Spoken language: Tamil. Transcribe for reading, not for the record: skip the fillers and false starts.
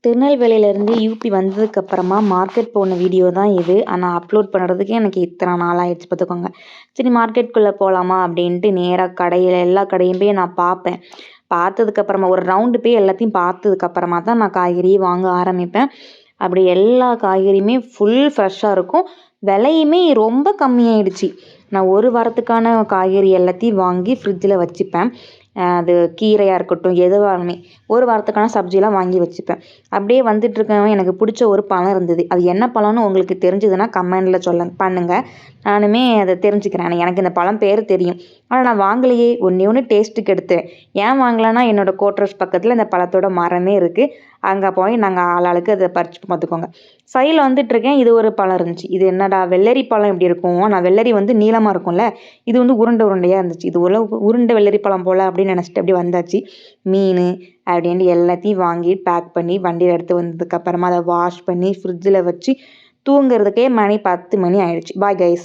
திருநெல்வேலியிலேருந்து யூபி வந்ததுக்கப்புறமா மார்க்கெட் போன வீடியோ தான் இது. ஆனால் அப்லோட் பண்ணுறதுக்கே எனக்கு இத்தனை நாள் ஆயிடுச்சு பார்த்துக்கோங்க. சரி மார்க்கெட்டுக்குள்ளே போகலாமா அப்படின்ட்டு நேராக கடையில் எல்லா கடையும் போய் நான் பார்ப்பேன். பார்த்ததுக்கப்புறமா ஒரு ரவுண்டு போய் எல்லாத்தையும் பார்த்ததுக்கப்புறமா தான் நான் காய்கறியே வாங்க ஆரம்பிப்பேன். அப்படி எல்லா காய்கறியுமே ஃபுல் ஃப்ரெஷ்ஷாக இருக்கும். விலையுமே ரொம்ப கம்மியாயிடுச்சு. நான் ஒரு வாரத்துக்கான காய்கறி எல்லாத்தையும் வாங்கி ஃப்ரிட்ஜில் வச்சுப்பேன். அது கீரையாக இருக்கட்டும் எதுவாலுமே ஒரு வாரத்துக்கான சப்ஜிலாம் வாங்கி வச்சுப்பேன். அப்படியே வந்துட்டுருக்கவன் எனக்கு பிடிச்ச ஒரு பழம் இருந்தது. அது என்ன பழம்னு உங்களுக்கு தெரிஞ்சதுன்னா கமெண்டில் பண்ணுங்கள். நானுமே அதை தெரிஞ்சுக்கிறேன். எனக்கு இந்த பழம் பேர் தெரியும். ஆனால் நான் வாங்கலையே. ஒன்றே ஒன்று டேஸ்ட்டுக்கு எடுத்தேன். ஏன் வாங்கலைன்னா என்னோடய கோட்ரஸ் பக்கத்தில் இந்த பழத்தோட மரமே இருக்குது. அங்கே போய் நாங்கள் ஆளாளுக்கு அதை பறிச்சு பார்த்துக்கோங்க. சைடில் வந்துட்டுருக்கேன். இது ஒரு பழம் இருந்துச்சு. இது என்னடா வெள்ளரி பழம் எப்படி இருக்கும்? நான் வெள்ளரி வந்து நீளமாக இருக்கும்ல, இது வந்து உருண்டை உருண்டையாக இருந்துச்சு. இது உருண்டை வெள்ளரி பழம் போல் அப்படின்னு நினச்சிட்டு அப்படி வந்தாச்சு. மீன் அப்படின்ட்டு எல்லாத்தையும் வாங்கி பேக் பண்ணி வண்டியில் எடுத்து வந்ததுக்கப்புறமா அதை வாஷ் பண்ணி ஃப்ரிட்ஜில் வச்சு தூங்குறதுக்கே மணி 10 மணி ஆயிடுச்சு. Bye guys.